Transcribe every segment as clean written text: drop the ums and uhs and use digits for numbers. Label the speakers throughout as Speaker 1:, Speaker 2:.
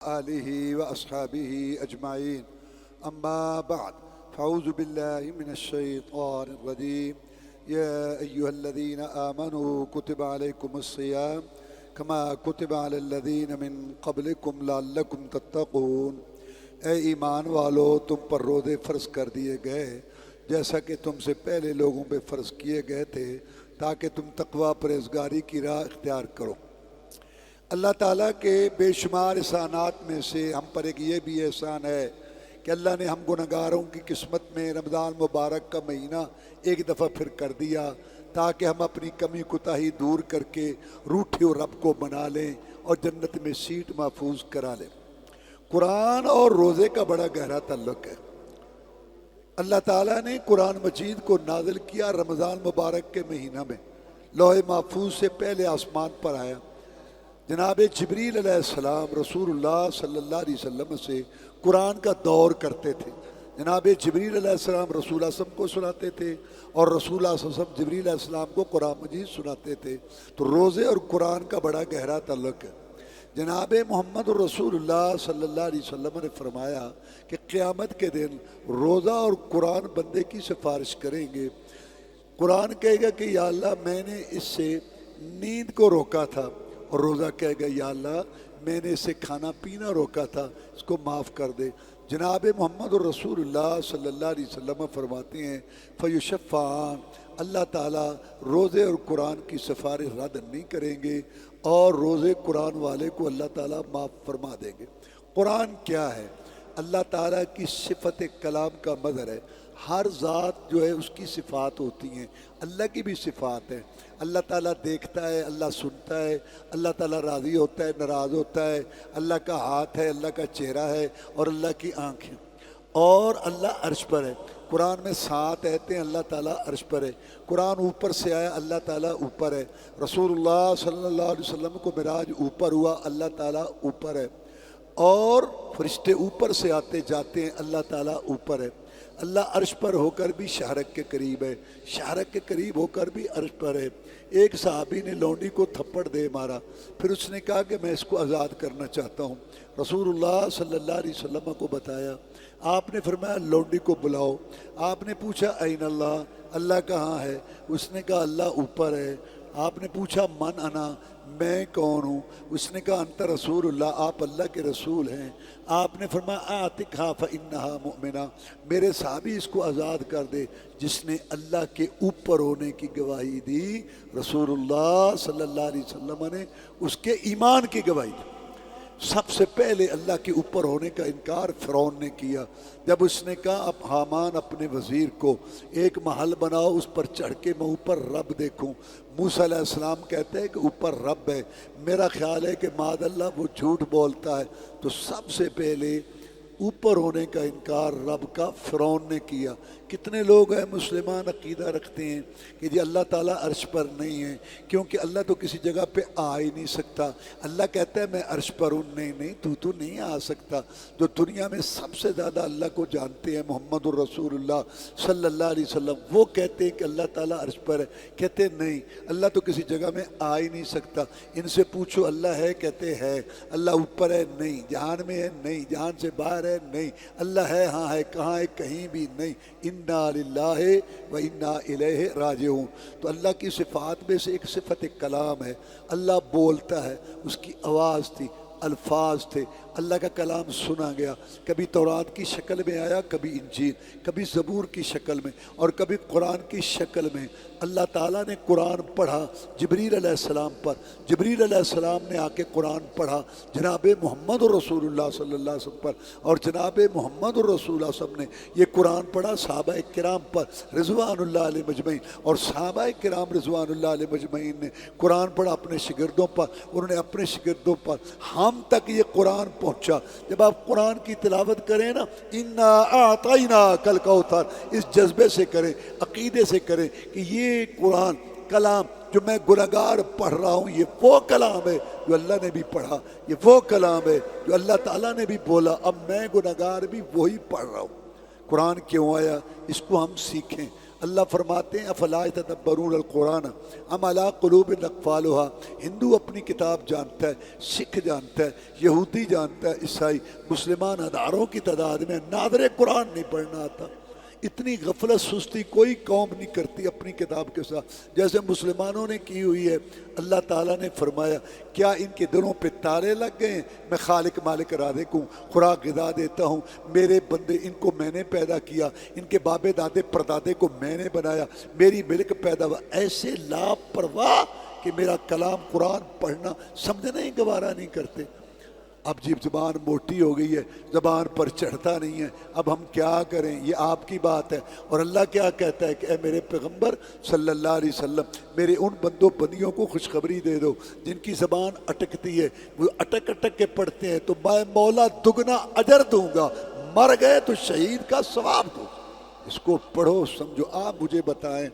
Speaker 1: آله وأصحابه أجمعين أما بعد فأعوذ بالله من الشيطان الرجيم يا أيها الذين آمنوا كتب عليكم الصيام كما كتب على الذين من قبلكم لعلكم تتقون اے ایمان والو تم پر روزے فرض کر دیے گئے جیسا کہ تم سے پہلے لوگوں پہ فرض کیے گئے تھے تاکہ تم تقوی پرہیزگاری کی راہ اختیار کرو۔ اللہ تعالیٰ کے بے شمار احسانات میں سے ہم پر ایک یہ بھی احسان ہے کہ اللہ نے ہم گنہگاروں کی قسمت میں رمضان مبارک کا مہینہ ایک دفعہ پھر کر دیا تاکہ ہم اپنی کمی کوتاہی دور کر کے روٹھے اور رب کو بنا لیں اور جنت میں سیٹ محفوظ کرا لیں۔ قرآن اور روزے کا بڑا گہرا تعلق ہے۔ اللہ تعالیٰ نے قرآن مجید کو نازل کیا رمضان مبارک کے مہینہ میں، لوح محفوظ سے پہلے آسمان پر آیا۔ جناب جبریل علیہ السلام رسول اللہ صلی اللہ علیہ وسلم سے قرآن کا دور کرتے تھے۔ جناب جبریل علیہ السلام رسول اللہ صلی اللہ علیہ وسلم کو سناتے تھے اور رسول اللہ صلی اللہ علیہ وسلم جبریل علیہ السلام کو قرآن مجید سناتے تھے۔ تو روزے اور قرآن کا بڑا گہرا تعلق ہے۔ جناب محمد رسول اللہ صلی اللہ علیہ وسلم نے فرمایا کہ قیامت کے دن روزہ اور قرآن بندے کی سفارش کریں گے۔ قرآن کہے گا کہ یا اللہ میں نے اس سے نیند کو روکا تھا، اور روزہ کہے گا یا اللہ میں نے اسے کھانا پینا روکا تھا، اس کو معاف کر دے۔ جناب محمد رسول اللہ صلی اللہ علیہ وسلم فرماتے ہیں فیشفعان، اللہ تعالیٰ روزے اور قرآن کی سفارش رد نہیں کریں گے اور روزے قرآن والے کو اللہ تعالیٰ معاف فرما دیں گے۔ قرآن کیا ہے؟ اللہ تعالیٰ کی صفت کلام کا مظہر ہے۔ ہر ذات جو ہے اس کی صفات ہوتی ہیں، اللہ کی بھی صفات ہیں۔ اللہ تعالیٰ دیکھتا ہے، اللہ سنتا ہے، اللہ تعالیٰ راضی ہوتا ہے، ناراض ہوتا ہے، اللہ کا ہاتھ ہے، اللہ کا چہرہ ہے اور اللہ کی آنکھیں، اور اللہ عرش پر ہے۔ قرآن میں 7 آیتیں اللہ تعالیٰ عرش پر ہے۔ قرآن اوپر سے آیا، اللہ تعالیٰ اوپر ہے۔ رسول اللہ صلی اللہ علیہ وسلم کو معراج اوپر ہوا، اللہ تعالیٰ اوپر ہے، اور فرشتے اوپر سے آتے جاتے ہیں، اللہ تعالیٰ اوپر ہے۔ اللہ عرش پر ہو کر بھی شہرک کے قریب ہے، شہرک کے قریب ہو کر بھی عرش پر ہے۔ ایک صحابی نے لونڈی کو تھپڑ دے مارا، پھر اس نے کہا کہ میں اس کو آزاد کرنا چاہتا ہوں۔ رسول اللہ صلی اللہ علیہ وسلم کو بتایا، آپ نے فرمایا لونڈی کو بلاؤ۔ آپ نے پوچھا این اللہ، اللہ کہاں ہے؟ اس نے کہا اللہ اوپر ہے۔ آپ نے پوچھا من انا، میں کون ہوں؟ اس نے کہا انت رسول اللہ، آپ اللہ کے رسول ہیں۔ آپ نے فرمایا اعتقھا فانھا مؤمنہ، میرے صحابی اس کو آزاد کر دے جس نے اللہ کے اوپر ہونے کی گواہی دی۔ رسول اللہ صلی اللہ علیہ وسلم نے اس کے ایمان کی گواہی دی۔ سب سے پہلے اللہ کے اوپر ہونے کا انکار فرعون نے کیا، جب اس نے کہا اب حامان اپنے وزیر کو ایک محل بناؤ، اس پر چڑھ کے میں اوپر رب دیکھوں۔ موسیٰ علیہ السلام کہتے ہیں کہ اوپر رب ہے، میرا خیال ہے کہ معاذ اللہ وہ جھوٹ بولتا ہے۔ تو سب سے پہلے اوپر ہونے کا انکار رب کا فرعون نے کیا۔ کتنے لوگ ہیں مسلمان عقیدہ رکھتے ہیں کہ جی اللہ تعالیٰ عرش پر نہیں ہے کیونکہ اللہ تو کسی جگہ پہ آ ہی نہیں سکتا۔ اللہ کہتا ہے میں عرش پر ہوں، نہیں تو نہیں آ سکتا۔ جو دنیا میں سب سے زیادہ اللہ کو جانتے ہیں محمد الرسول اللہ صلی اللہ علیہ وسلم، وہ کہتے ہیں کہ اللہ تعالیٰ عرش پر ہے، کہتے ہیں نہیں اللہ تو کسی جگہ میں آ ہی نہیں سکتا۔ ان سے پوچھو اللہ ہے؟ کہتے ہے۔ اللہ اوپر ہے؟ نہیں۔ جہان میں ہے؟ نہیں۔ جہان سے باہر ہے؟ نہیں۔ اللہ ہے؟ ہاں ہے۔ کہاں ہے؟ کہیں بھی نہیں۔ انا للہ و انا الیہ راجعون۔ تو اللہ کی صفات میں سے ایک صفت کلام ہے۔ اللہ بولتا ہے، اس کی آواز تھی، الفاظ تھے، اللہ کا کلام سنا گیا، کبھی تورات کی شکل میں آیا، کبھی انجیل، کبھی زبور کی شکل میں اور کبھی قرآن کی شکل میں۔ اللہ تعالیٰ نے قرآن پڑھا جبریل علیہ السلام پر، جبریل علیہ السلام نے آ کے قرآن پڑھا جناب محمد رسول اللہ صلی اللہ علیہ وسلم پر، اور جناب محمد رسول اللہ صلی اللہ علیہ وسلم نے یہ قرآن پڑھا صحابہ کرام پر رضوان اللہ علیہ مجمعین، اور صحابہ کرام رضوان اللہ علیہ مجمعین نے قرآن پڑھا اپنے شاگردوں پر، انہوں نے اپنے شاگردوں پر، ہم تک یہ قرآن پہنچا۔ جب آپ قرآن کی تلاوت کریں نا، انا اعطیناک الکوثر، اس جذبے سے کریں، عقیدے سے کریں کہ یہ قرآن کلام جو میں گنہگار پڑھ رہا ہوں، یہ وہ کلام ہے جو اللہ نے بھی پڑھا، یہ وہ کلام ہے جو اللہ تعالیٰ نے بھی بولا، اب میں گنہگار بھی وہی پڑھ رہا ہوں۔ قرآن کیوں آیا؟ اس کو ہم سیکھیں۔ اللہ فرماتے ہیں افلا یتدبرون القرآن ام علی قلوب اقفالها. ہندو اپنی کتاب جانتا ہے، سکھ جانتا ہے، یہودی جانتا ہے، عیسائی، مسلمان ہزاروں کی تعداد میں ناظر قرآن نہیں پڑھنا آتا. اتنی غفلت سستی کوئی قوم نہیں کرتی اپنی کتاب کے ساتھ جیسے مسلمانوں نے کی ہوئی ہے. اللہ تعالیٰ نے فرمایا کیا ان کے دلوں پہ تالے لگ گئے ہیں؟ میں خالق مالک رازق ہوں، خوراک غذا دیتا ہوں، میرے بندے ان کو میں نے پیدا کیا، ان کے بابے دادے پردادے کو میں نے بنایا، میری ملک پیدا ہوا. ایسے لاپرواہ کہ میرا کلام قرآن پڑھنا سمجھنا ہی گوارا نہیں کرتے. اب جب زبان موٹی ہو گئی ہے، زبان پر چڑھتا نہیں ہے، اب ہم کیا کریں؟ یہ آپ کی بات ہے. اور اللہ کیا کہتا ہے کہ اے میرے پیغمبر صلی اللہ علیہ وسلم میرے ان بندوں بندیوں کو خوشخبری دے دو جن کی زبان اٹکتی ہے، وہ اٹک اٹک کے پڑھتے ہیں تو میں مولا دگنا اجر دوں گا، مر گئے تو شہید کا ثواب دوں. اس کو پڑھو سمجھو. آپ مجھے بتائیں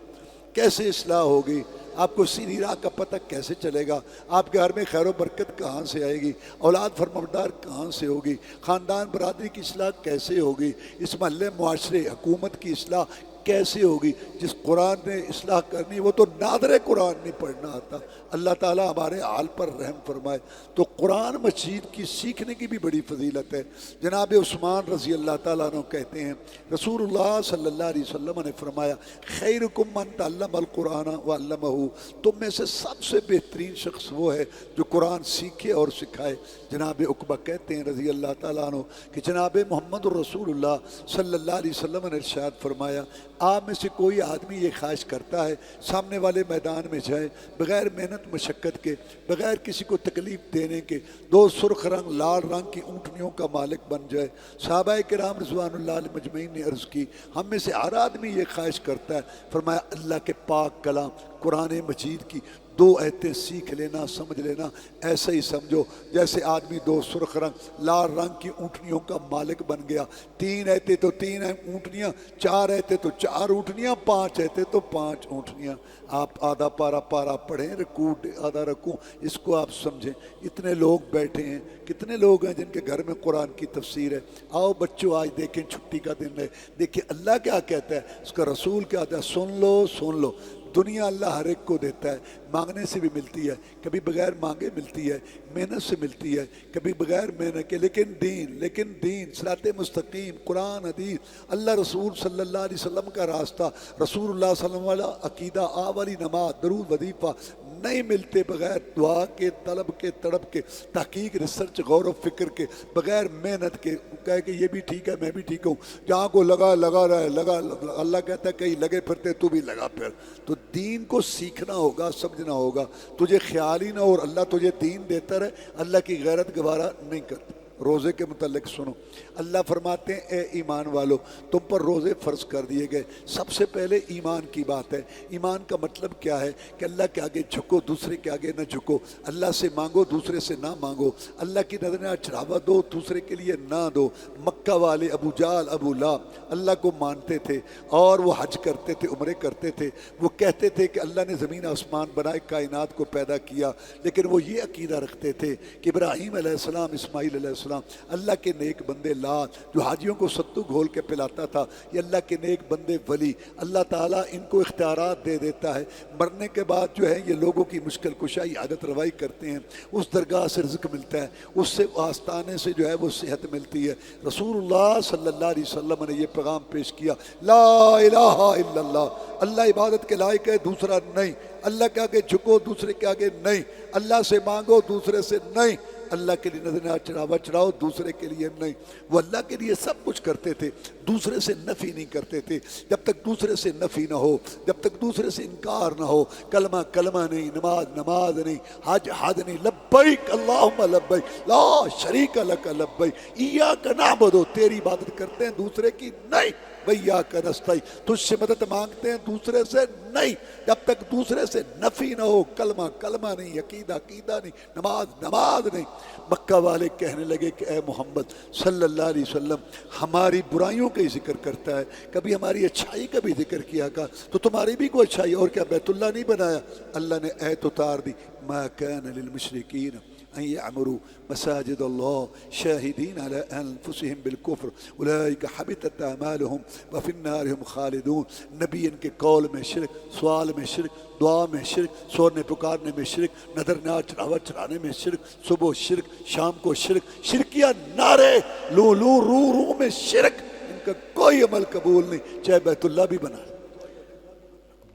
Speaker 1: کیسے اصلاح ہوگی؟ آپ کو سیدھی راہ کا پتہ کیسے چلے گا؟ آپ کے گھر میں خیر و برکت کہاں سے آئے گی؟ اولاد فرمانبردار کہاں سے ہوگی؟ خاندان برادری کی اصلاح کیسے ہوگی؟ اس محلے معاشرے حکومت کی اصلاح کیسے ہوگی؟ جس قرآن نے اصلاح کرنی وہ تو نادر قرآن نہیں پڑھنا آتا. اللہ تعالیٰ ہمارے حال پر رحم فرمائے. تو قرآن مجید کی سیکھنے کی بھی بڑی فضیلت ہے. جناب عثمان رضی اللہ تعالیٰ عنہ کہتے ہیں رسول اللہ صلی اللہ علیہ وسلم نے فرمایا خیرکم من تعلم القرآن وعلمہ، تم میں سے سب سے بہترین شخص وہ ہے جو قرآن سیکھے اور سکھائے. جناب عقبہ کہتے ہیں رضی اللہ تعالیٰ عنہ کہ جناب محمد الرسول اللہ صلی اللہ علیہ وسلم نے ارشاد فرمایا آپ میں سے کوئی آدمی یہ خواہش کرتا ہے سامنے والے میدان میں جائے بغیر محنت مشقت کے، بغیر کسی کو تکلیف دینے کے، 2 سرخ رنگ لال رنگ کی اونٹنیوں کا مالک بن جائے. صحابہ کرام رضوان اللہ علیہ مجمعین نے عرض کی ہم میں سے ہر آدمی یہ خواہش کرتا ہے. فرمایا اللہ کے پاک کلام قرآن مجید کی 2 آیتیں سیکھ لینا، سمجھ لینا، ایسے ہی سمجھو جیسے آدمی 2 سرخ رنگ لال رنگ کی اونٹنیوں کا مالک بن گیا. 3 آیتیں تو 3 اونٹنیاں، 4 آیتیں تو 4 اونٹنیاں، 5 آیتیں تو 5 اونٹنیاں. آپ آدھا پارا پڑھیں، رکوع آدھا رکوع، اس کو آپ سمجھیں. اتنے لوگ بیٹھے ہیں، کتنے لوگ ہیں جن کے گھر میں قرآن کی تفسیر ہے؟ آؤ بچوں آج دیکھیں چھٹی کا دن ہے، دیکھیں اللہ کیا کہتا ہے، اس کا رسول کیا کہتا ہے. سن لو. دنیا اللہ ہر ایک کو دیتا ہے، مانگنے سے بھی ملتی ہے، کبھی بغیر مانگے ملتی ہے، محنت سے ملتی ہے، کبھی بغیر محنت کے. لیکن دین صراط مستقیم، قرآن حدیث، اللہ رسول صلی اللہ علیہ وسلم کا راستہ، رسول اللہ صلی اللہ علیہ وسلم والا عقیدہ، والی نماز، درود وظیفہ نہیں ملتے بغیر دعا کے، طلب کے، تڑپ کے، تحقیق، ریسرچ، غور و فکر کے، بغیر محنت کے. کہے کہ یہ بھی ٹھیک ہے میں بھی ٹھیک ہوں، جہاں کو لگا رہے لگا. اللہ کہتا ہے کہیں لگے پھرتے تو بھی لگا پھر. تو دین کو سیکھنا ہوگا، سمجھنا ہوگا. تجھے خیال ہی نہ ہو اور اللہ تجھے دین دیتا رہے، اللہ کی غیرت گوارا نہیں کرتا. روزے کے متعلق سنو، اللہ فرماتے ہیں اے ایمان والو تم پر روزے فرض کر دیے گئے. سب سے پہلے ایمان کی بات ہے. ایمان کا مطلب کیا ہے کہ اللہ کے آگے جھکو، دوسرے کے آگے نہ جھکو. اللہ سے مانگو، دوسرے سے نہ مانگو. اللہ کی نظر چڑھاوا دو، دوسرے کے لیے نہ دو. مکہ والے ابو جہل، ابو لہب اللہ کو مانتے تھے اور وہ حج کرتے تھے، عمرے کرتے تھے. وہ کہتے تھے کہ اللہ نے زمین آسمان بنائے، کائنات کو پیدا کیا، لیکن وہ یہ عقیدہ رکھتے تھے کہ ابراہیم علیہ السلام، اسماعیل علیہ السلام اللہ کے نیک بندے، لات جو حاجیوں کو ستو گھول کے پلاتا تھا، یہ اللہ کے نیک بندے ولی. اللہ تعالیٰ ان کو اختیارات دے دیتا ہے. مرنے کے بعد جو ہے یہ لوگوں کی مشکل کشائی، عادت روائی کرتے ہیں. اس درگاہ سے رزق ملتا ہے، اس سے آستانے سے جو ہے وہ صحت ملتی ہے. رسول اللہ صلی اللہ علیہ وسلم نے یہ پیغام پیش کیا لا الہ الا اللہ، اللہ عبادت کے لائق ہے دوسرا نہیں. اللہ کے آگے جھکو، دوسرے کے آگے نہیں. اللہ سے مانگو، دوسرے سے نہیں. اللہ کے لیے نظر چڑھاؤ، دوسرے کے لیے نہیں. وہ اللہ کے لیے سب کچھ کرتے تھے، دوسرے سے نفی نہیں کرتے تھے. جب تک دوسرے سے نفی نہ ہو، جب تک دوسرے سے انکار نہ ہو، کلمہ نہیں، نماز نہیں، حج نہیں. لبیک اللہم لبیک لا شریک لک لبیک ایاک نعبد، تیری عبادت کرتے ہیں دوسرے کی نہیں. وَإِيَّاكَ نَسْتَعِينُ، تجھ سے مدد مانگتے ہیں دوسرے سے نہیں. جب تک دوسرے سے نفی نہ ہو، کلمہ نہیں، عقیدہ نہیں، نماز نہیں. مکہ والے کہنے لگے کہ اے محمد صلی اللہ علیہ وسلم ہماری برائیوں کا ہی ذکر کرتا ہے، کبھی ہماری اچھائی کا بھی ذکر کیا کا، تو تمہاری بھی کوئی اچھائی، اور کیا بیت اللہ نہیں بنایا؟ اللہ نے ایت اتار دی ما کان للمشرکین أن يعمروا مساجد الله شاهدين على أنفسهم بالكفر أولئك حبطت أعمالهم وفي النار هم خالدون. نبی ان کے قول میں شرک، سوال میں شرک، دعا میں شرک، سونے پکارنے میں شرک، نظر نہ چڑھاوا چڑھانے میں شرک، صبح شرک، شام کو شرک، شرکیہ نعرے لو لو رو رو میں شرک، ان کا کوئی عمل قبول نہیں، چاہے بیت اللہ بھی بنا.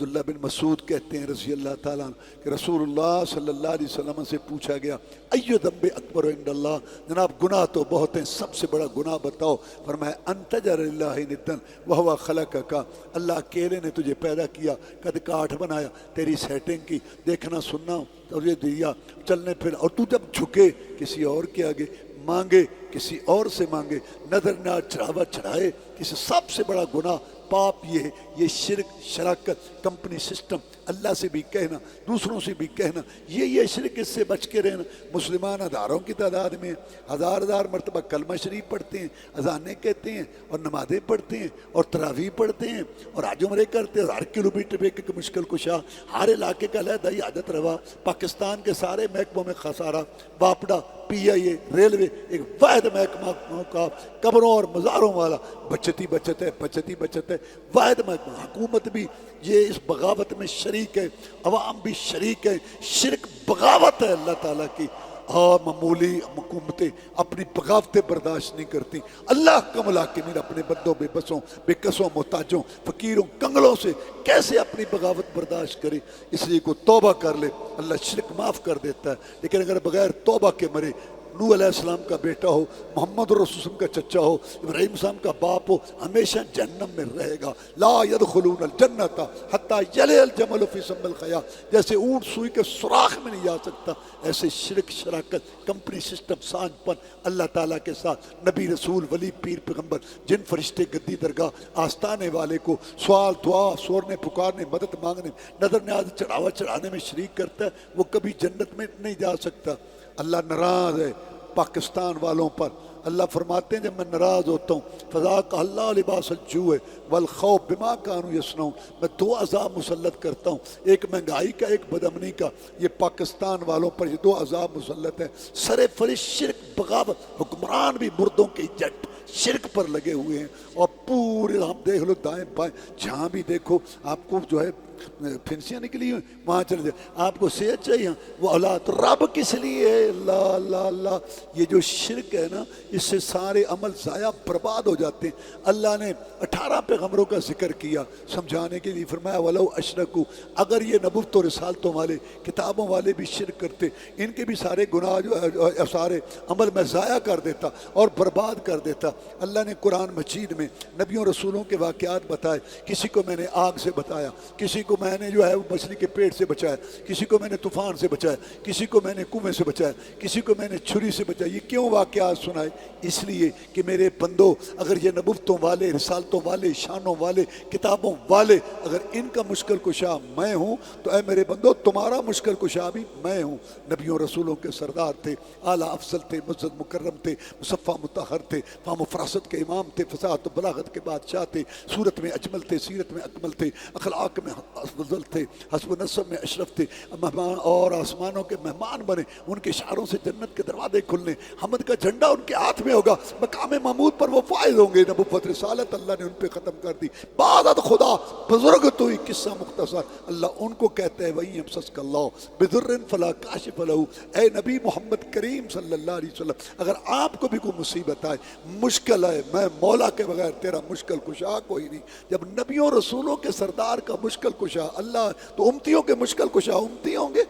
Speaker 1: عبداللہ بن مسعود کہتے ہیں رضی اللہ تعالیٰ عنہ کہ رسول اللہ صلی اللہ علیہ وسلم سے پوچھا گیا ایو ذنب اکبر عند اللہ، جناب گناہ تو بہت ہیں، سب سے بڑا گناہ بتاؤ. فرمایا ان تجعل للہ ندا وہو خلقک، اللہ اکیلے نے تجھے پیدا کیا، قد کاٹھ بنایا، تیری سیٹنگ کی، دیکھنا سننا تجھے دیا، چلنے پھر، اور تو جب جھکے کسی اور کے آگے، مانگے کسی اور سے مانگے، نظر نہ چڑھاوا چڑھائے، کسی سب سے بڑا گناہ پاپ یہ ہے. یہ شرک، شراکت، کمپنی سسٹم، اللہ سے بھی کہنا، دوسروں سے بھی کہنا، یہ شرک، اس سے بچ کے رہنا. مسلمان ہزاروں کی تعداد میں ہزار مرتبہ کلمہ شریف پڑھتے ہیں، اذانیں کہتے ہیں، اور نمازیں پڑھتے ہیں، اور تراویح پڑھتے ہیں، اور حج عمرے کرتے ہیں، اور ہر کلومیٹر پہ ایک مشکل کشا، ہر علاقے کا علیحدہ عادت روا. پاکستان کے سارے محکموں میں خسارہ، باپڈا، پی آئی اے، ریلوے، ایک واحد محکمہ کا قبروں اور مزاروں والا، بچت ہی بچت ہے، بچت ہی بچت ہے، واحد محکمہ. حکومت بھی یہ اس بغاوت میں شریک ہے، عوام بھی شریک ہے. شرک بغاوت ہے اللہ تعالیٰ کی، اور معمولی حکومتیں اپنی بغاوتیں برداشت نہیں کرتی. اللہ کا ملاکمین اپنے بندوں، بے بسوں، بے کسوں، محتاجوں، فقیروں، کنگلوں سے کیسے اپنی بغاوت برداشت کرے. اس لیے کوئی توبہ کر لے اللہ شرک معاف کر دیتا ہے، لیکن اگر بغیر توبہ کے مرے، نوح علیہ السلام کا بیٹا ہو، محمد رسول کا چچا ہو، ابراہیم السلام کا باپ ہو، ہمیشہ جہنم میں رہے گا. لا يدخلون الجنت حتی یلج الجمل فی سم الخیاط، جیسے اونٹ سوئی کے سوراخ میں نہیں جا سکتا، ایسے شرک، شراکت، کمپنی سسٹم، سانج پن اللہ تعالیٰ کے ساتھ، نبی، رسول، ولی، پیر، پیغمبر، جن فرشتے، گدی، درگاہ، آستانے والے کو سوال، دعا، سورنے، پکارنے، مدد مانگنے، نظر نیاز، چڑھاوا چڑھانے میں شریک کرتا ہے، وہ کبھی جنت میں نہیں جا سکتا. اللہ ناراض ہے پاکستان والوں پر. اللہ فرماتے ہیں جب میں ناراض ہوتا ہوں فذاق اللہ لباس الجوع والخوف بما كانوا يصنعون، میں دو عذاب مسلط کرتا ہوں، ایک مہنگائی کا، ایک بدامنی کا. یہ پاکستان والوں پر یہ دو عذاب مسلط ہیں. سر فرش شرک، بغاوت، حکمران بھی مردوں کے جٹ شرک پر لگے ہوئے ہیں. اور پورے ہم دیکھ لو دائیں بائیں جہاں بھی دیکھو آپ کو جو ہے پھنسیاں نکلی ہوئی، وہاں چلے جائے. آپ کو صحت چاہیے، وہ اولاد رب کس لیے ہے؟ اللہ اللہ اللہ. یہ جو شرک ہے نا، اس سے سارے عمل ضائع برباد ہو جاتے ہیں. اللہ نے 18 پیغمبروں کا ذکر کیا سمجھانے کے لیے. فرمایا وَلَوْ أَشْرَكُوا، اگر یہ نبوت و رسالتوں والے، کتابوں والے بھی شرک کرتے، ان کے بھی سارے گناہ جو سارے عمل میں ضائع کر دیتا اور برباد کر دیتا. اللہ نے قرآن مجید میں نبیوں رسولوں کے واقعات بتائے. کسی کو میں نے آگ سے بتایا، کسی کو میں نے جو ہے وہ مچھلی کے پیٹ سے بچایا، کسی کو میں نے طوفان سے بچایا، کسی کو میں نے کنویں سے بچایا، کسی کو میں نے چھری سے بچایا. یہ کیوں واقعات سنائے؟ اس لیے کہ میرے بندو، اگر یہ نبوتوں والے، رسالتوں والے، شانوں والے، کتابوں والے، اگر ان کا مشکل کشا میں ہوں تو اے میرے بندو تمہارا مشکل کشا بھی میں ہوں. نبیوں رسولوں کے سردار تھے، اعلیٰ افضل تھے، معزز مکرم تھے، مصفہ مطہر تھے، فہم و فراست کے امام تھے، فصاحت و بلاغت کے بادشاہ تھے، صورت میں اجمل تھے، سیرت میں اکمل تھے، اخلاق میں افضل تھے، حسب نسب میں اشرف تھے. مہمان اور آسمانوں کے مہمان بنے، ان کے اشاروں سے جنت کے دروازے کھلنے، حمد کا جھنڈا ان کے ہاتھ میں ہوگا، مقام محمود پر وہ فائز ہوں گے. نبوت رسالت اللہ نے ان پہ ختم کر دی. بعد خدا بزرگ تو ہی قصہ مختصر. اللہ ان کو کہتے ہیں وَإِن يَمْسَسْكَ اللَّهُ بِضُرٍّ فَلَا كَاشِفَ لَهُ. اے نبی محمد کریم صلی اللہ علیہ وسلم، اگر آپ کو بھی کوئی مصیبت آئے، مشکل ہے، میں مولا کے بغیر تیرا مشکل کشا کوئی نہیں. جب نبیوں رسولوں کے سردار کا مشکل کشا اللہ، تو امتیوں کے مشکل کشا امتی ہوں گے.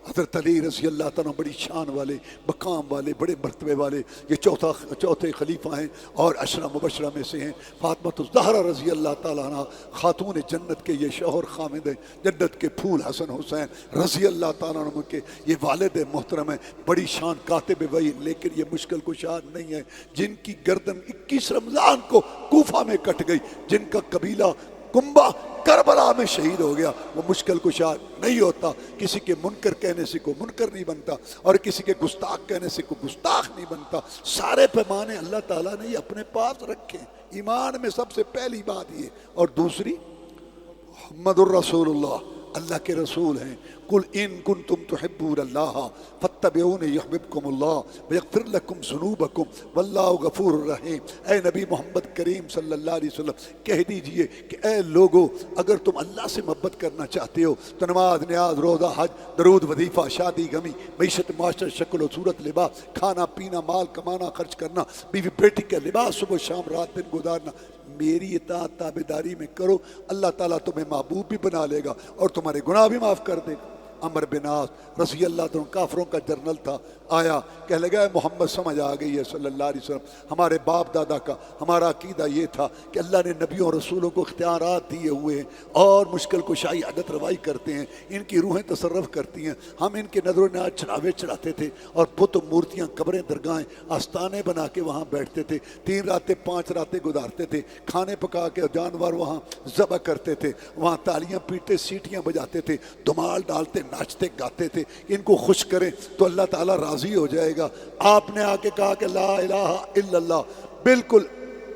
Speaker 1: حضرت علی رضی اللہ تعالیٰ بڑی شان والے، مقام والے، بڑے مرتبے والے، یہ چوتھے خلیفہ ہیں اور عشرہ مبشرہ میں سے ہیں. فاطمہ الزہرا رضی اللہ تعالیٰ عنہ خاتون جنت کے یہ شوہر خامد ہیں. جنت کے پھول حسن حسین رضی اللہ تعالیٰ عنہ کے یہ والد محترم ہیں، بڑی شان کاتب وحی. لیکن یہ مشکل کشا نہیں ہے. جن کی گردن 21 رمضان کو کوفہ میں کٹ گئی، جن کا قبیلہ کنبہ کربلا میں شہید ہو گیا، وہ مشکل کشا نہیں ہوتا. کسی کے منکر کہنے سے کوئی منکر نہیں بنتا، اور کسی کے گستاخ کہنے سے کوئی گستاخ نہیں بنتا. سارے پیمانے اللہ تعالیٰ نے یہ اپنے پاس رکھے. ایمان میں سب سے پہلی بات یہ، اور دوسری محمد الرسول اللہ اللہ کے رسول ہیں۔ قل ان کنتم تحبون اللہ فاتبعونی یحببکم اللہ ویغفر لکم ذنوبکم واللہ غفور الرحیم۔ اے نبی محمد کریم صلی اللہ علیہ وسلم کہہ دیجئے کہ اے لوگو، اگر تم اللہ سے محبت کرنا چاہتے ہو تو نماز، نیاز، روزہ، حج، درود، وظیفہ، شادی، غمی، معیشت، معاشرت، شکل و صورت، لباس، کھانا پینا، مال کمانا، خرچ کرنا، بیوی بیٹی کا لباس، صبح شام رات دن گزارنا، میری اطاعت تابعداری میں کرو، اللہ تعالیٰ تمہیں محبوب بھی بنا لے گا اور تمہارے گناہ بھی معاف کر دے گا۔ عمر بن عاص رضی اللہ عنہ کافروں کا جنرل تھا، آیا کہنے لگا اے محمد سمجھ آ گئی ہے صلی اللہ علیہ وسلم، ہمارے باپ دادا کا ہمارا عقیدہ یہ تھا کہ اللہ نے نبیوں اور رسولوں کو اختیارات دیے ہوئے ہیں اور مشکل کشائی عادت روائی کرتے ہیں، ان کی روحیں تصرف کرتی ہیں، ہم ان کے نظر و نیاز چڑھاوے چڑھاتے تھے اور بت مورتیاں، قبریں، درگاہیں، آستانے بنا کے وہاں بیٹھتے تھے، 3 راتیں 5 راتیں گزارتے تھے، کھانے پکا کے جانور وہاں ذبح کرتے تھے، وہاں تالیاں پیٹتے، سیٹیاں بجاتے تھے، دھمال ڈالتے، ناچتے گاتے تھے، ان کو خوش کریں تو اللہ تعالیٰ راضی ہو جائے گا۔ آپ نے آ کے کہا کہ لا الہ الا اللہ، بالکل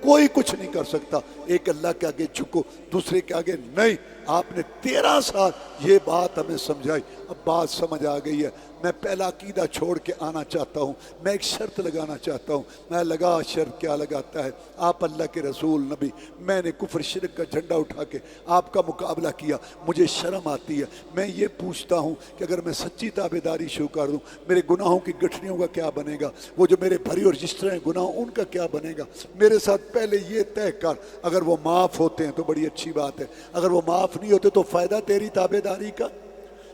Speaker 1: کوئی کچھ نہیں کر سکتا، ایک اللہ کے آگے جھکو، دوسرے کے آگے نہیں۔ آپ نے 13 سال یہ بات ہمیں سمجھائی، اب بات سمجھ آ گئی ہے۔ میں پہلا عقیدہ چھوڑ کے آنا چاہتا ہوں، میں ایک شرط لگانا چاہتا ہوں۔ میں لگا شرط کیا لگاتا ہے؟ آپ اللہ کے رسول نبی، میں نے کفر شرک کا جھنڈا اٹھا کے آپ کا مقابلہ کیا، مجھے شرم آتی ہے۔ میں یہ پوچھتا ہوں کہ اگر میں سچی تابعداری شروع کر دوں، میرے گناہوں کی گٹھلیوں کا کیا بنے گا؟ وہ جو میرے بھری اور رجسٹر ہیں گناہ، ان کا کیا بنے گا؟ میرے ساتھ پہلے یہ طے کر، اگر وہ معاف ہوتے ہیں تو بڑی اچھی بات ہے، اگر وہ معاف نہیں ہوتے تو فائدہ تیری تابعداری کا۔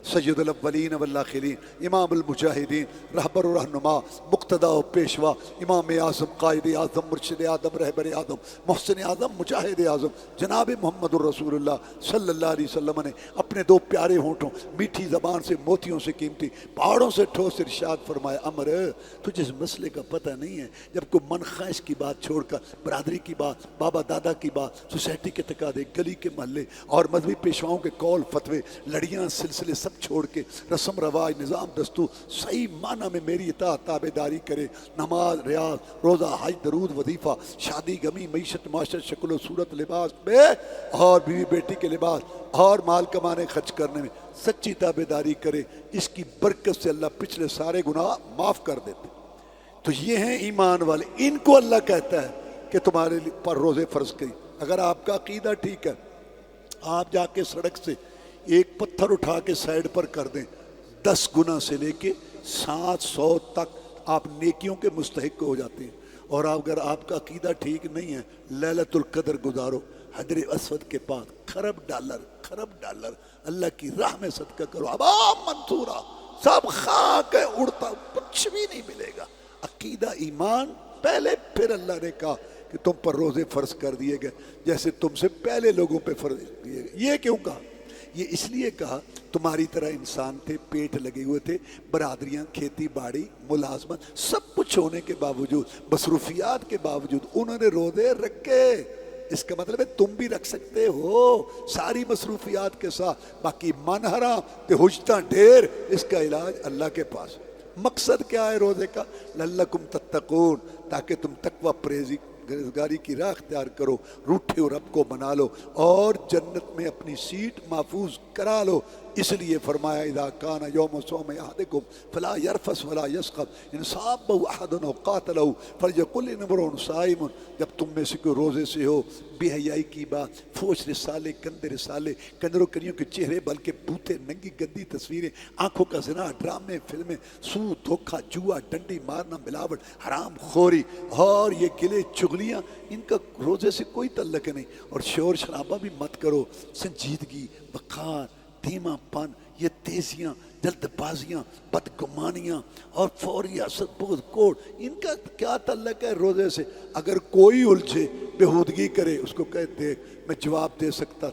Speaker 1: سید الاولین والآخرین، امام المجاہدین، رہبر و رہنما، مقتدا و پیشوا، امام اعظم، قائد اعظم، مرشد اعظم، رہبر اعظم، محسن اعظم، مجاہد اعظم، جناب محمد الرسول اللہ صلی اللہ علیہ وسلم نے اپنے 2 پیارے ہونٹوں، میٹھی زبان سے، موتیوں سے قیمتی، پہاڑوں سے ٹھوس ارشاد فرمایا، امر تجھے اس مسئلے کا پتہ نہیں ہے، جب کوئی من خواہش کی بات چھوڑ کر برادری کی بات، بابا دادا کی بات، سوسائٹی کے تقاضے، گلی کے محلے اور مذہبی پیشواؤں کے قول فتوے، لڑیاں، سلسلے سب چھوڑ کے رسم رواج، نظام، دستور، صحیح معنی میں میری اطاعت تابعداری کرے، نماز، ریاض، روزہ، حج، درود، وظیفہ، شادی، غمی، معیشت، معاشرت، شکل و صورت، لباس میں اور بیوی بیٹی کے لباس اور مال کمانے خرچ کرنے میں سچی تابعداری کرے، اس کی برکت سے اللہ پچھلے سارے گناہ معاف کر دیتے۔ تو یہ ہیں ایمان والے، ان کو اللہ کہتا ہے کہ تمہارے پر روزے فرض کری۔ اگر آپ کا عقیدہ ٹھیک ہے، آپ جا کے سڑک سے ایک پتھر اٹھا کے سائیڈ پر کر دیں، 10 گنا سے لے کے 700 تک آپ نیکیوں کے مستحق ہو جاتے ہیں۔ اور اگر آپ کا عقیدہ ٹھیک نہیں ہے، لیلۃ القدر گزارو، حجر اسود کے پاس خرب ڈالر اللہ کی راہ میں صدقہ کرو، عوام منصورہ، سب خاک ہے، اڑتا، کچھ بھی نہیں ملے گا۔ عقیدہ، ایمان پہلے، پھر اللہ نے کہا کہ تم پر روزے فرض کر دیے گئے جیسے تم سے پہلے لوگوں پہ فرض کیے گئے۔ یہ کیوں کہا؟ یہ اس لیے کہا تمہاری طرح انسان تھے، پیٹ لگے ہوئے تھے، برادریاں، کھیتی باڑی، ملازمت، سب کچھ ہونے کے باوجود، مصروفیات کے باوجود انہوں نے روزے رکھے۔ اس کا مطلب ہے تم بھی رکھ سکتے ہو ساری مصروفیات کے ساتھ، باقی من حرام تے حجتاں ڈھیر، اس کا علاج اللہ کے پاس۔ مقصد کیا ہے روزے کا؟ لعلکم تتقون، تاکہ تم تقوی پرہیزی گاری کی راہ اختیار کرو، روٹھے اور رب کو بنا لو اور جنت میں اپنی سیٹ محفوظ کرا لو۔ اس لیے فرمایا اذا کان یوم صوم احدکم فلا یرفث ولا یسخب ان صابہ احد او قاتلہ فلیقل امرؤ صائم۔ جب تم میں سے کوئی روزے سے ہو، بے حیائی کی بات، فوش رسالے، گندے رسالے، کنجروں کریوں کے چہرے بلکہ بوتے، ننگی گندی تصویریں، آنکھوں کا زنا، ڈرامے، فلمیں، سود، دھوکہ، جوا، ڈنڈی مارنا، ملاوٹ، حرام خوری اور یہ گلے چغلیاں، ان کا روزے سے کوئی تعلق نہیں۔ اور شور شرابہ بھی مت کرو، سنجیدگی، وقار، دھیما پن، یہ تیزیاں، جلد بازیاں، بدگمانیاں اور فوری حسد، بغض، کوڑ، ان کا کیا تعلق ہے روزے سے؟ اگر کوئی الجھے، بےہودگی کرے، اس کو کہے دیکھ میں جواب دے سکتا،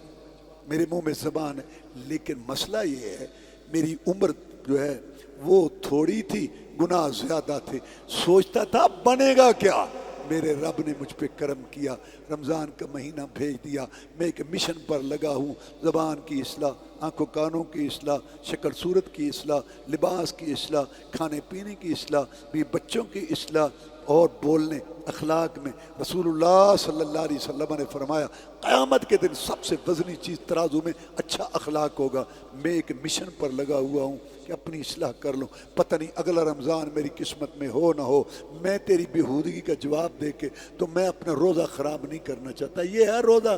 Speaker 1: میرے منہ میں زبان ہے، لیکن مسئلہ یہ ہے میری عمر جو ہے وہ تھوڑی تھی، گناہ زیادہ تھے، سوچتا تھا بنے گا کیا؟ میرے رب نے مجھ پہ کرم کیا، رمضان کا مہینہ بھیج دیا، میں ایک مشن پر لگا ہوں، زبان کی اصلاح، آنکھوں کانوں کی اصلاح، شکل صورت کی اصلاح، لباس کی اصلاح، کھانے پینے کی اصلاح، بھی بچوں کی اصلاح اور بولنے اخلاق میں رسول اللہ صلی اللہ علیہ وسلم نے فرمایا قیامت کے دن سب سے وزنی چیز ترازو میں اچھا اخلاق ہوگا۔ میں ایک مشن پر لگا ہوا ہوں کہ اپنی اصلاح کر لوں، پتہ نہیں اگلا رمضان میری قسمت میں ہو نہ ہو، میں تیری بےہودگی کا جواب دے کے تو میں اپنا روزہ خراب نہیں کرنا چاہتا۔ یہ ہے روزہ،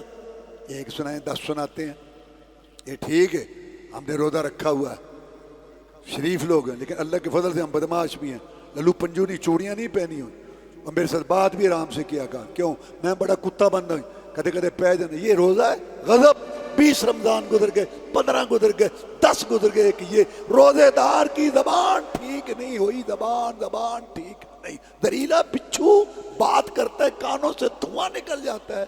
Speaker 1: ایک سنائیں 10 سناتے ہیں، یہ ٹھیک ہے ہم نے روزہ رکھا ہوا ہے، شریف لوگ ہیں، لیکن اللہ کے فضل سے ہم بدماش بھی ہیں، للو پنجونی چوڑیاں نہیں پہنی ہوئی، اور میرے ساتھ بات بھی آرام سے کیا کہا، کیوں میں بڑا کتا بن رہا ہوں، کدے کدے پہ جانا، یہ روزہ ہے غضب۔ 20 رمضان گزر گئے، 15 گزر گئے، 10 گزر گئے کہ یہ روزے دار کی زبان ٹھیک نہیں ہوئی، زبان ٹھیک نہیں، دریلا بچھو بات کرتا ہے کانوں سے دھواں نکل جاتا ہے۔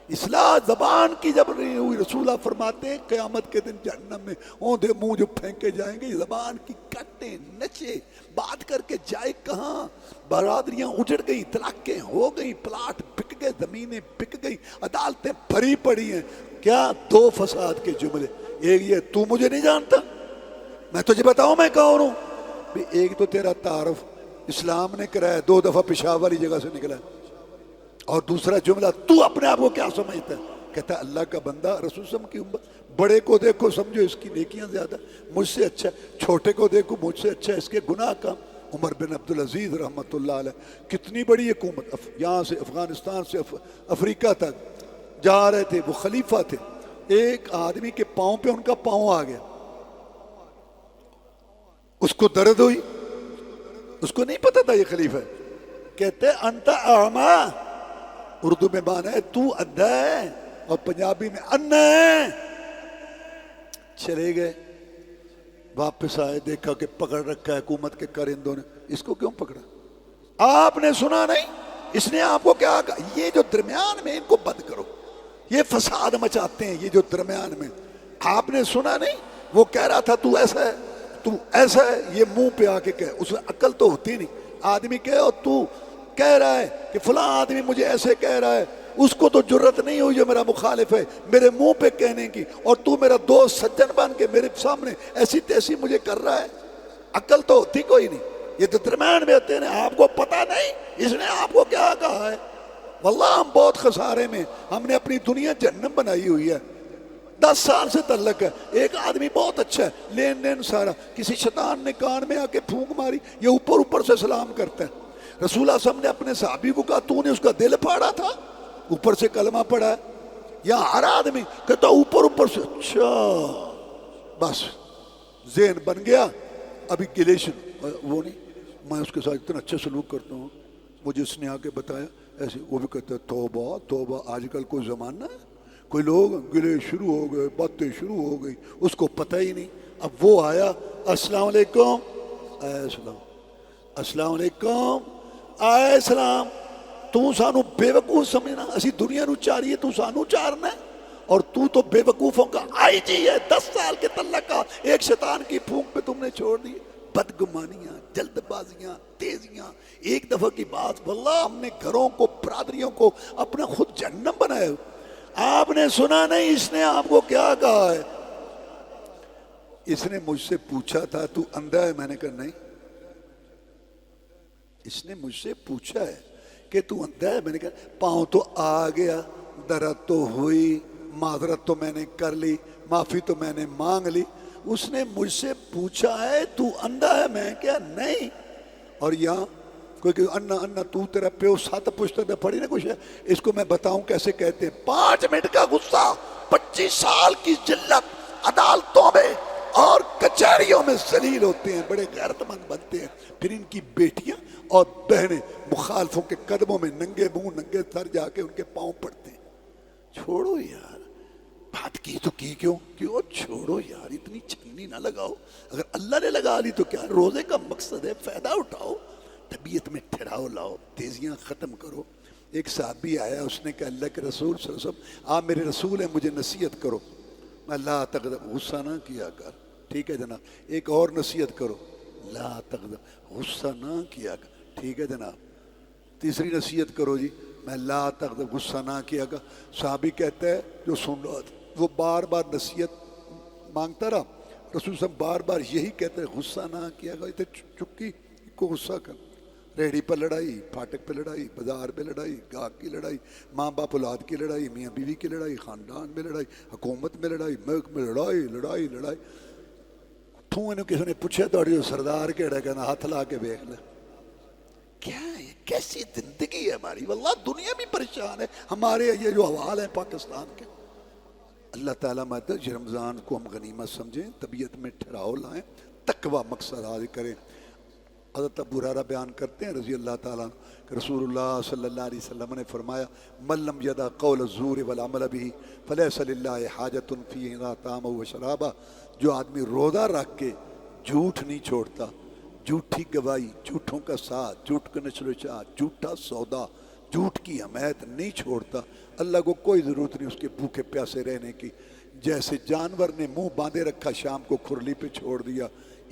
Speaker 1: اصلاح زبان کی جب نہیں ہوئی، رسول اللہ فرماتے ہیں قیامت کے دن جہنم میں اوندھے منہ جو پھینکے جائیں گے، زبان کی کٹے نچے بات کر کے جائے کہاں، برادریاں اجڑ گئی، طلاقیں ہو گئی، پلاٹ بک گئے، زمینیں بک گئی، عدالتیں بھری پڑی ہیں۔ کیا 2 فساد کے جملے، ایک یہ تو مجھے نہیں جانتا میں تجھے بتاؤں میں کون ہوں، ایک تو تیرا تعارف اسلام نے کرایا 2 دفعہ پیشاب والی جگہ سے نکلا ہے، اور دوسرا جملہ تو اپنے آپ کو کیا سمجھتا ہے، کہتا ہے اللہ کا بندہ، رسول صلی اللہ علیہ وسلم کی امت، بڑے کو دیکھو سمجھو اس کی نیکیاں زیادہ مجھ سے اچھا ہے، چھوٹے کو دیکھو مجھ سے اچھا ہے اس کے گناہ کم۔ عمر بن عبدالعزیز رحمۃ اللہ علیہ، کتنی بڑی حکومت، یہاں سے افغانستان سے افریقہ تک جا رہے تھے، وہ خلیفہ تھے، ایک آدمی کے پاؤں پہ ان کا پاؤں آ گیا، اس کو درد ہوئی، اس کو نہیں پتا تھا یہ خلیفہ ہے، کہتے انت اعما، اردو میں مانا ہے تو اندھا ہے، اور پنجابی میں انا ہے۔ چلے گئے، واپس آئے، دیکھا کہ پکڑ رکھا ہے حکومت کے کرندوں نے، اس کو کیوں پکڑا؟ آپ نے سنا نہیں اس نے آپ کو کیا کہا؟ یہ جو درمیان میں ان کو بند کرو، یہ فساد مچاتے ہیں، یہ جو درمیان میں، آپ نے سنا نہیں وہ کہہ رہا تھا تو ایسا ہے تو ایسا ہے، یہ منہ پہ آ کے کہے، اس میں عقل تو ہوتی نہیں، آدمی کہے اور تو کہہ رہا ہے کہ فلاں آدمی مجھے ایسے کہہ رہا ہے، اس کو تو جرت نہیں ہوئی جو میرا مخالف ہے میرے منہ پہ کہنے کی، اور تو میرا دوست سجن بن کے میرے سامنے ایسی تیسی مجھے کر رہا ہے، عقل تو ہوتی کوئی نہیں، یہ تو درمیان میں ہوتے ہیں، آپ کو پتہ نہیں اس نے آپ کو کیا کہا ہے۔ واللہ ہم بہت خسارے میں، ہم نے اپنی دنیا جہنم بنائی ہوئی ہے، 10 سال سے تعلق ہے، ایک آدمی بہت اچھا ہے، لین دین سارا، کسی شیطان نے کان میں آ کے پھونک ماری، یہ اوپر سے سلام کرتا ہے۔ رسول اللہ صلی اللہ علیہ وسلم نے اپنے صحابی کو کہا تو نے اس کا دل پھاڑا تھا، اوپر سے کلمہ پڑھا ہے، یا ہر آدمی کہتا اوپر سے، اچھا بس ذہن بن گیا، ابھی گلیشن وہ نہیں، میں اس کے ساتھ اتنا اچھا سلوک کرتا ہوں، مجھے اس نے آ کے بتایا ایسے، وہ بھی کہتا ہے توبہ توبہ، آج کل کوئی زمانہ ہے، کوئی لوگ گلے شروع ہو گئے، باتیں شروع ہو گئی، اس کو پتہ ہی نہیں۔ اب وہ آیا، السلام علیکم، السلام علیکم، آئے السلام، تو سانو بے وقوف سمجھنا، اسی دنیا نو چاریے تو سانو چارنا ہے، اور تو بے وقوفوں کا آئی جی ہے، 10 سال کے تعلق کا ایک شیطان کی پھونک پہ تم نے چھوڑ دی، بدگمانیاں، جلد بازیاں، تیزیاں، ایک دفعہ کی بات، واللہ ہم نے گھروں کو، برادریوں کو اپنا خود جہنم بنایا۔ آپ نے سنا نہیں اس نے آپ کو کیا کہا ہے؟ اس نے مجھ سے پوچھا تھا تو اندھا ہے، میں نے کہا نہیں، اس نے مجھ سے پوچھا ہے کہ تو اندھا ہے، میں نے کہا پاؤں تو آ گیا، درد تو ہوئی، معذرت تو میں نے کر لی، معافی تو میں نے مانگ لی، اس نے مجھ سے پوچھا ہے تو اندھا ہے، میں کیا نہیں۔ اور یہاں کوئی کہ انا انا تو تیرا پیو 7 پشتہ پڑی نا کچھ ہے، اس کو میں بتاؤں کیسے کہتے ہیں، 5 منٹ کا غصہ 25 سال کی ذلت، عدالتوں میں اور کچہریوں میں ذلیل ہوتے ہیں، بڑے غیرت مند بنتے ہیں، پھر ان کی بیٹیاں اور بہنیں مخالفوں کے قدموں میں ننگے منہ ننگے سر جا کے ان کے پاؤں پڑتے ہیں۔ چھوڑو یار، بات کی تو کی کیوں چھوڑو یار، اتنی چھنی نہ لگاؤ، اگر اللہ نے لگا لی تو کیا، روزے کا مقصد ہے فائدہ اٹھاؤ، طبیعت میں ٹھہراؤ لاؤ، تیزیاں ختم کرو۔ ایک صحابی آیا، اس نے کہا اللہ کے رسول صلی اللہ علیہ وسلم آپ میرے رسول ہیں، مجھے نصیحت کرو۔ میں لا تغضب، غصہ نہ کیا کر، ٹھیک ہے جناب۔ ایک اور نصیحت کرو، لا تغضب، غصہ نہ کیا کر، ٹھیک ہے جناب۔ تیسری نصیحت کرو جی، میں لا تغضب، غصہ نہ کیا کر۔ صحابی کہتا ہے جو سن رہا تھا، وہ بار بار نصیحت مانگتا رہا، رسول صلی اللہ علیہ وسلم بار بار یہی کہتے ہیں غصہ نہ کیا کر، چکی کو غصہ کر۔ ریڑھی پر لڑائی، پھاٹک پہ لڑائی، بازار پہ لڑائی، گاہک کی لڑائی، ماں باپ اولاد کی لڑائی، میاں بیوی کی لڑائی، خاندان میں لڑائی، حکومت میں لڑائی، ملک میں لڑائی لڑائی لڑائی. تو انہوں کسی نے پوچھا تو سردار کہڑا کہنا ہاتھ لا کے دیکھ لے. کیا ہے کیسی زندگی ہے ہماری؟ واللہ دنیا بھی پریشان ہے. ہمارے یہ جو حوال ہیں پاکستان کے. اللہ تعالیٰ مہتا ہے رمضان کو ہم غنیمت سمجھیں، طبیعت میں ٹھہراؤ لائیں، تقوی مقصد حاصل کریں. حضرت ابو ہریرہ بیان کرتے ہیں رضی اللہ تعالیٰ کہ رسول اللہ صلی اللہ علیہ وسلم نے فرمایا من لم یدع قول الزور والعمل به فلیس للہ حاجۃ فی اذا طعام و شرابہ. جو آدمی روزہ رکھ کے جھوٹ نہیں چھوڑتا، جھوٹی گواہی، جھوٹوں کا ساتھ، جھوٹ کا نشر و اشاعت، جھوٹا سودا، جھوٹ کی حمایت نہیں چھوڑتا، اللہ کو کوئی ضرورت نہیں اس کے بھوکے پیاسے رہنے کی. جیسے جانور نے منہ باندھے رکھا شام کو کھرلی پہ چھوڑ دیا،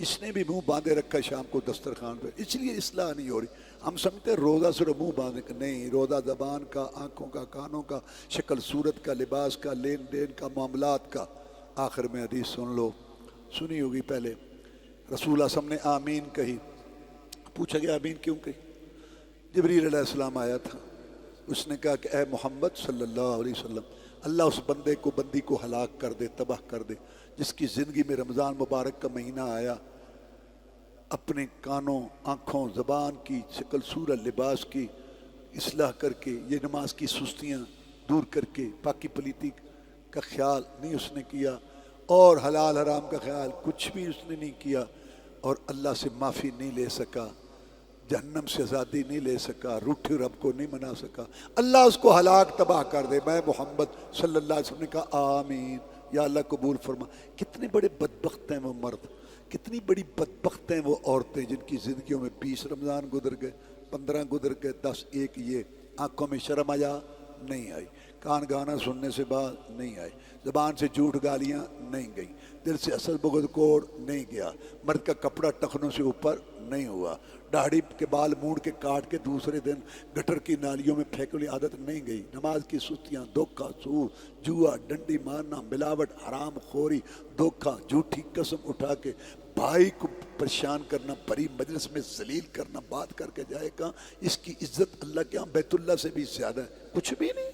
Speaker 1: اس نے بھی منہ باندھے رکھا شام کو دسترخوان پہ. اس لیے اصلاح نہیں ہو رہی. ہم سمجھتے روزہ صرف منہ باندھے کا نہیں، روزہ زبان کا، آنکھوں کا، کانوں کا، شکل صورت کا، لباس کا، لین دین کا، معاملات کا. آخر میں حدیث سن لو، سنی ہوگی پہلے. رسول اللہ صلی اللہ علیہ وسلم نے آمین کہی. پوچھا گیا آمین کیوں کہی؟ جبریل علیہ السلام آیا تھا، اس نے کہا کہ اے محمد صلی اللہ علیہ وسلم، اللہ اس بندے کو، بندی کو ہلاک کر دے، تباہ کر دے جس کی زندگی میں رمضان مبارک کا مہینہ آیا، اپنے کانوں، آنکھوں، زبان کی، شکل صورت، لباس کی اصلاح کر کے، یہ نماز کی سستیاں دور کر کے، پاکی پلیتی کا خیال نہیں اس نے کیا، اور حلال حرام کا خیال کچھ بھی اس نے نہیں کیا، اور اللہ سے معافی نہیں لے سکا، جہنم سے آزادی نہیں لے سکا، روٹھے رب کو نہیں منا سکا، اللہ اس کو ہلاک تباہ کر دے. میں محمد صلی اللہ علیہ وسلم نے کہا آمین، یا اللہ قبول فرما. کتنے بڑے بدبخت ہیں وہ مرد، کتنی بڑی بدبخت ہیں وہ عورتیں جن کی زندگیوں میں 20 رمضان گزر گئے، 15 گزر گئے، 10 ایک یہ. آنکھوں میں شرم آیا نہیں آئی، کان گانا سننے سے بات نہیں آئی، زبان سے جھوٹ گالیاں نہیں گئیں، دل سے اصل بغض کوڑ نہیں گیا، مرد کا کپڑا ٹخنوں سے اوپر نہیں ہوا، داڑھی کے بال موڑ کے کاٹ کے دوسرے دن گٹر کی نالیوں میں پھینکنے کی عادت نہیں گئی، نماز کی سستیاں، دھوکہ، سود، جوا، ڈنڈی مارنا، ملاوٹ، حرام خوری، دھوکہ، جھوٹی قسم اٹھا کے بھائی کو پریشان کرنا، بڑی مجلس میں ذلیل کرنا، بات کر کے جائے کہاں، اس کی عزت اللہ کے ہاں بیت اللہ سے بھی زیادہ ہے. کچھ بھی نہیں.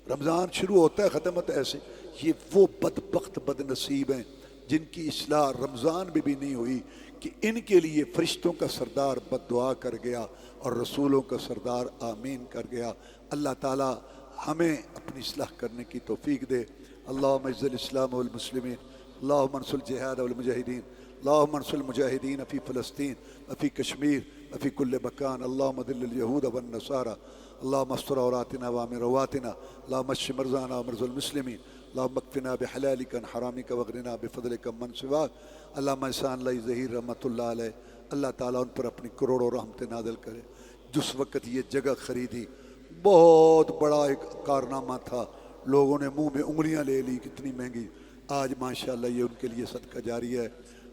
Speaker 1: رمضان شروع ہوتا ہے ختم ہوتا ہے ایسے. یہ وہ بدبخت بد نصیب ہیں جن کی اصلاح رمضان میں بھی نہیں ہوئی کہ ان کے لیے فرشتوں کا سردار بد دعا کر گیا اور رسولوں کا سردار آمین کر گیا. اللہ تعالی ہمیں اپنی اصلاح کرنے کی توفیق دے. اللہم اعز الاسلام والمسلمین، اللہم انصر الجہاد والمجاہدین، اللہم انصر المجاہدین فی فلسطین وفی کشمیر وفی کل مکان، اللہم ذل الیہود والنصارى، اللہم استر عوراتنا وامن رواتنا، اللہم اشف مرضانا ومرضى المسلمین، اللہم اکفنا بحلالک عن حرامک واغننا بفضلک من سواک. علامہ احسان اللہ ظہیر رحمۃ اللہ علیہ، اللہ تعالیٰ ان پر اپنی کروڑوں رحمتیں نازل کرے. جس وقت یہ جگہ خریدی بہت بڑا ایک کارنامہ تھا، لوگوں نے منہ میں انگلیاں لے لی کتنی مہنگی. آج ماشاءاللہ یہ ان کے لیے صدقہ جاری ہے.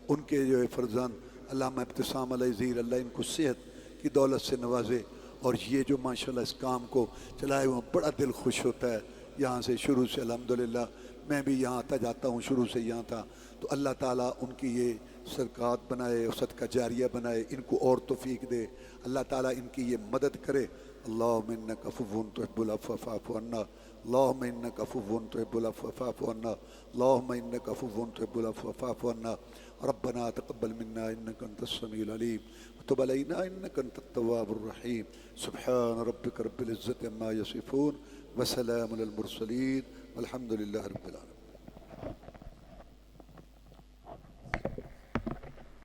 Speaker 1: ان کے جو فرزند علامہ ابتسام علیہ ظہیر، اللہ ان کو صحت کی دولت سے نوازے، اور یہ جو ماشاءاللہ اس کام کو چلائے ہوئے بڑا دل خوش ہوتا ہے. یہاں سے شروع سے الحمدللہ میں بھی یہاں آتا جاتا ہوں، شروع سے یہاں تھا. تو اللہ تعالیٰ ان کی یہ صدقات بنائے اور صدقہ جاریہ بنائے، ان کو اور توفیق دے. اللہ تعالیٰ ان کی یہ مدد کرے. اللہم انک عفو تحب العفو فاعف عنا، اللہم انک عفو تحب العفو فاعف عنا، اللہم انک عفو تحب العفو فاعف عنا. ربنا تقبل منا انک انت السمیع العلیم وتب علینا انک انت التواب الرحیم. سبحان ربک رب العزت عما یصفون وسلام علی المرسلین والحمد للہ رب العالمین.